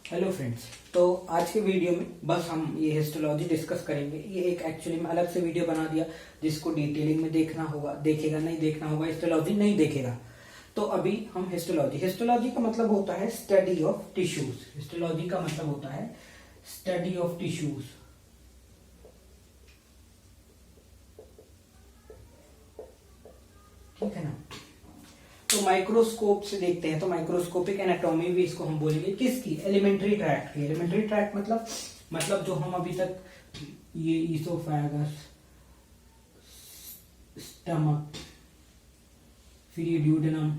Hello friends. तो आज के वीडियो में बस हम ये हिस्टोलॉजी डिस्कस करेंगे। ये एक एक्चुअली में अलग से वीडियो बना दिया जिसको डिटेलिंग में देखना होगा, देखेगा नहीं देखना होगा, हिस्टोलॉजी नहीं देखेगा। तो अभी हम हिस्टोलॉजी का मतलब होता है स्टडी ऑफ टिश्यूज। हिस्टोलॉजी का मतलब होता है स्टडी ऑफ टिश्यूज। ठीक है ना। तो माइक्रोस्कोप से देखते हैं तो माइक्रोस्कोपिक एनाटॉमी भी इसको हम बोलेंगे। किसकी? एलिमेंट्री ट्रैक्ट की। एलिमेंट्री ट्रैक्ट मतलब जो हम अभी तक ये ईसोफेगस, स्टमक, फिर ये ड्यूडेनम,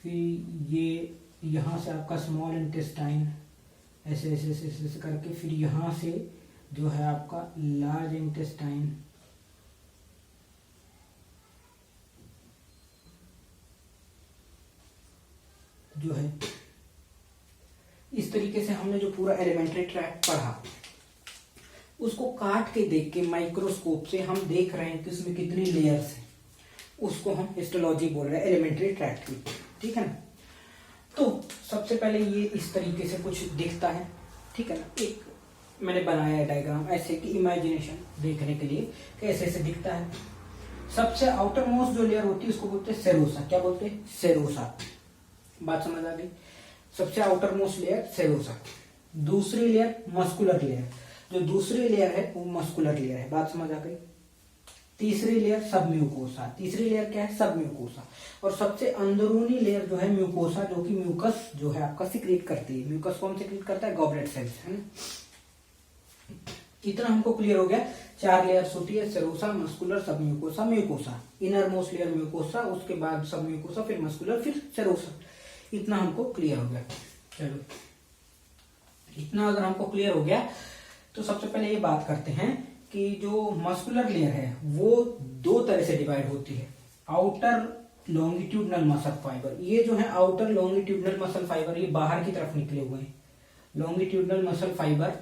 फिर ये यहां से आपका स्मॉल इंटेस्टाइन, ऐसे ऐसे ऐसे ऐसे करके, फिर यहां से जो है आपका लार्ज इंटेस्टाइन, जो है इस तरीके से हमने जो पूरा एलिमेंट्री ट्रैक्ट पढ़ा उसको काट के देख के माइक्रोस्कोप से हम देख रहे हैं कि उसमें कितनी लेयर्स हैं। उसको हम हिस्टोलॉजी बोल रहे हैं एलिमेंट्री ट्रैक्ट की। ठीक है ना। तो सबसे पहले ये इस तरीके से कुछ दिखता है। ठीक है ना। एक मैंने बनाया है डायग्राम ऐसे कि इमेजिनेशन देखने के लिए कैसे ऐसे दिखता है। सबसे आउटर मोस्ट जो लेयर होती है उसको बोलते हैं सेरोसा। क्या बोलते हैं? सेरोसा। बात समझ आ गई। सबसे आउटर मोस्ट लेयर सेरोसा। दूसरी लेयर मस्कुलर लेयर। जो दूसरी लेयर है वो मस्कुलर लेयर है। बात समझ आ गई। तीसरी लेयर सब म्यूकोसा। तीसरी लेयर क्या है? सब म्यूकोसा। और सबसे अंदरूनी लेयर जो है म्यूकोसा, जो कि म्यूकस जो है आपका सिक्रीट करती है। म्यूकस कौन सिक्रीट करता है? गॉबलेट सेल्स, है ना। इतना हमको क्लियर हो गया। 4 लेयर्स होती है, सेरोसा, मस्कुलर, सब mucosa, mucosa. Inner most layer mucosa, उसके बाद सब म्यूकोसा, फिर मस्कुलर, फिर सेरोसा। इतना हमको क्लियर हो गया। चलो, इतना अगर हमको क्लियर हो गया तो सबसे पहले ये बात करते हैं कि जो मस्कुलर लेयर है वो 2 तरह से डिवाइड होती है। आउटर लॉन्गिट्यूडनल मसल फाइबर, ये जो है आउटर लॉन्गिट्यूडनल मसल फाइबर, ये बाहर की तरफ निकले हुए हैं। लॉन्गिट्यूडनल मसल फाइबर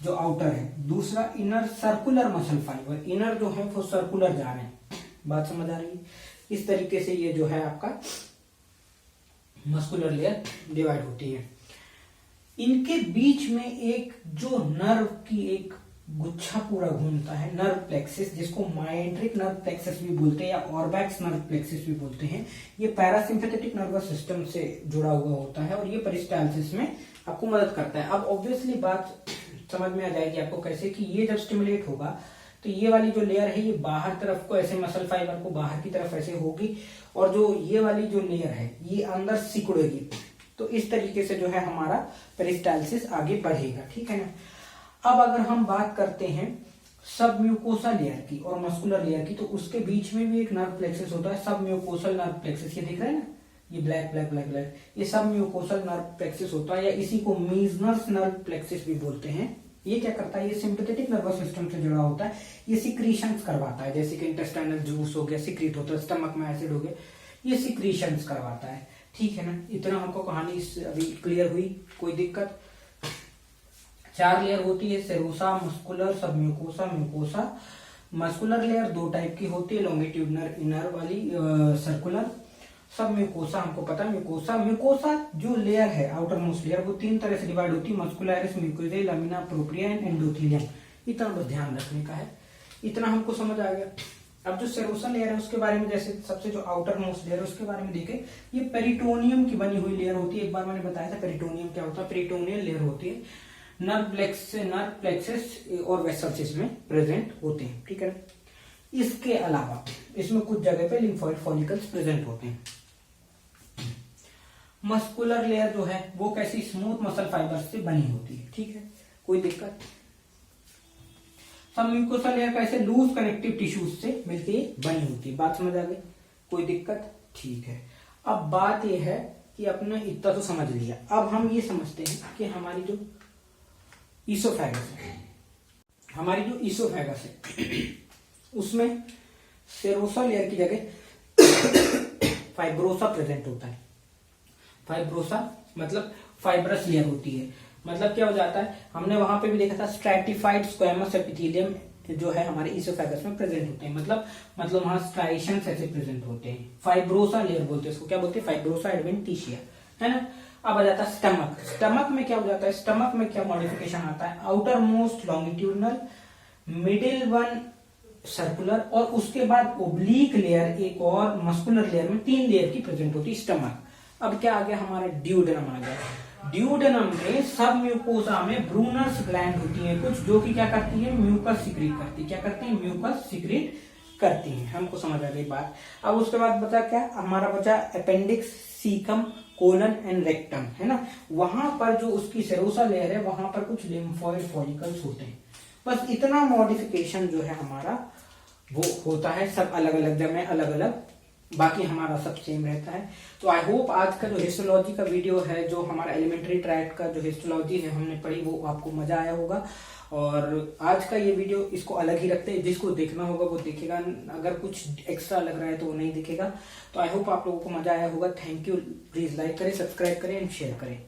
जो आउटर है। दूसरा inner circular muscle fibre, inner जो है वो सर्कुलर जा रहे हैं। बात समझ आ रही है। इस तरीके से ये जो है आपका मस्कुलर लेयर डिवाइड होती है। इनके बीच में एक जो नर्व की एक गुच्छा पूरा घूमता है, नर्व प्लेक्सिस, जिसको माइंट्रिक नर्व प्लेक्सिस भी बोलते हैं या ऑर्बैक्स नर्व प्लेक्सिस भी बोलते हैं। ये पैरासिम्पैथेटिक नर्वस सिस्टम से जुड़ा हुआ होता है और ये पेरिस्टाल्सिस में आपको मदद करता है। अब ऑब्वियसली बात समझ में आ जाएगी आपको कैसे कि ये जब स्टिमुलेट होगा तो ये वाली जो लेयर है ये बाहर तरफ को ऐसे मसल फाइबर को बाहर की तरफ ऐसे होगी और जो ये वाली जो लेयर है ये अंदर सिकुड़ेगी। तो इस तरीके से जो है हमारा पेरिस्टाल्सिस आगे बढ़ेगा। ठीक है ना। अब अगर हम बात करते हैं सब म्यूकोसा लेयर की और मस्कुलर लेयर की, तो उसके बीच में भी एक नर्व प्लेक्सिस होता है, सब म्यूकोसल नर्व प्लेक्सिस। ये दिख रहा है ना, ये ब्लैक ब्लैक ब्लैक ब्लैक, ये सब म्यूकोसल नर्व प्लेक्सिस होता है या इसी को मीजनस नर्व प्लेक्सिस भी बोलते हैं। ये क्या करता है? ये सिंपैथेटिक नर्वस सिस्टम से जुड़ा होता है। ये सिक्रीशंस करवाता है, जैसे कि इंटेस्टाइनल जूस हो गया, सिक्रीट होता है, स्टमक में एसिड हो गया, ये सिक्रीशंस करवाता है। ठीक है ना। इतना हमको कहानी अभी क्लियर हुई, कोई दिक्कत? 4 लेयर होती है, सेरोसा, मस्कुलर, सब mucosa, mucosa. Muscular layer 2 type की होती है, लॉन्गिट्यूडनल इनर वाली, सर्कुलर। सब म्यूकोसा हमको पता है। म्यूकोसा जो लेयर है आउटर मोस्ट लेयर वो 3 तरह से डिवाइड होती है, muscularis, mucosa, lamina propria and endothelium. इतना बस ध्यान रखने का है। इतना हमको समझ आ गया। अब जो सेरोसा लेयर है उसके बारे में, जैसे सबसे जो आउटर मोस्ट लेयर है उसके बारे में देखें। ये पेरिटोनियम की बनी हुई लेयर होती है। एक बार मैंने बताया था पेरिटोनियम क्या होता है। पेरिटोनियल लेयर होती है। नर्व प्लेक्सिस और वेसल्स इसमें प्रेजेंट होते हैं। ठीक है ना। इसके अलावा इसमें कुछ जगह पे लिम्फोइड फॉलिकल्स प्रेजेंट होते हैं। मस्कुलर लेयर जो है वो कैसी? स्मूथ मसल फाइबर से बनी होती है। ठीक है, कोई दिक्कत? सब म्यूकोसा लेयर कैसे? लूज कनेक्टिव टिश्यूज से मिलकर बनी होती है। बात समझ आ गई? कोई दिक्कत? ठीक है। अब बात यह है कि अपने इतना तो समझ लिया। अब हम ये समझते हैं कि हमारी जो ईसोफेगस है, उसमें सेरोसा लेयर की जगह फाइब्रोसा प्रेजेंट होता है। फाइब्रोसा मतलब फाइब्रस लेयर होती है। मतलब क्या हो जाता है, हमने वहां पे भी देखा था स्ट्रैटिफाइड स्क्वैमस एपिथेलियम जो है हमारे ईसोफेगस में प्रेजेंट होते हैं। मतलब वहां स्ट्राइशंस ऐसे प्रेजेंट होते हैं। फाइब्रोसा लेयर बोलते हैं इसको। क्या बोलते हैं? फाइब्रोसा एडवेंटिशिया, है ना। अब आ जाता है स्टमक। स्टमक में क्या हो जाता है, स्टमक में क्या मॉडिफिकेशन आता है, outer most longitudinal, middle one circular, और उसके बाद ओब्लीक लेयर एक और मस्कुलर लेयर में 3 लेयर की प्रेजेंट होती है स्टमक। अब क्या आ गया हमारा ड्यूडेनम आ गया। ड्यूडेनम में सब म्यूकोसा में ब्रूनर्स ग्लैंड होती है कुछ, जो कि क्या करती है, म्यूकस सिक्रीट करती है। क्या करती है, म्यूकस सिक्रीट करती है। हमको समझ आ गई बात। अब उसके बाद बचा क्या, हमारा बचा appendix, caecum, colon and rectum, है ना। वहां पर जो उसकी सेरोसा लेयर है वहां पर कुछ लिम्फोइड फॉलिकल्स होते हैं। बस इतना मॉडिफिकेशन जो है हमारा वो होता है, सब अलग अलग जगह में अलग अलग, बाकी हमारा सब सेम रहता है। तो आई होप आज का जो हिस्टोलॉजी का वीडियो है, जो हमारा एलिमेंट्री ट्रैक्ट का जो हिस्टोलॉजी है हमने पढ़ी, वो आपको मजा आया होगा। और आज का ये वीडियो इसको अलग ही रखते हैं, जिसको देखना होगा वो देखेगा, अगर कुछ एक्स्ट्रा लग रहा है तो वो नहीं दिखेगा। तो आई होप आप लोगों को मजा आया होगा। Thank you. प्लीज लाइक करें, सब्सक्राइब करें एंड शेयर करें।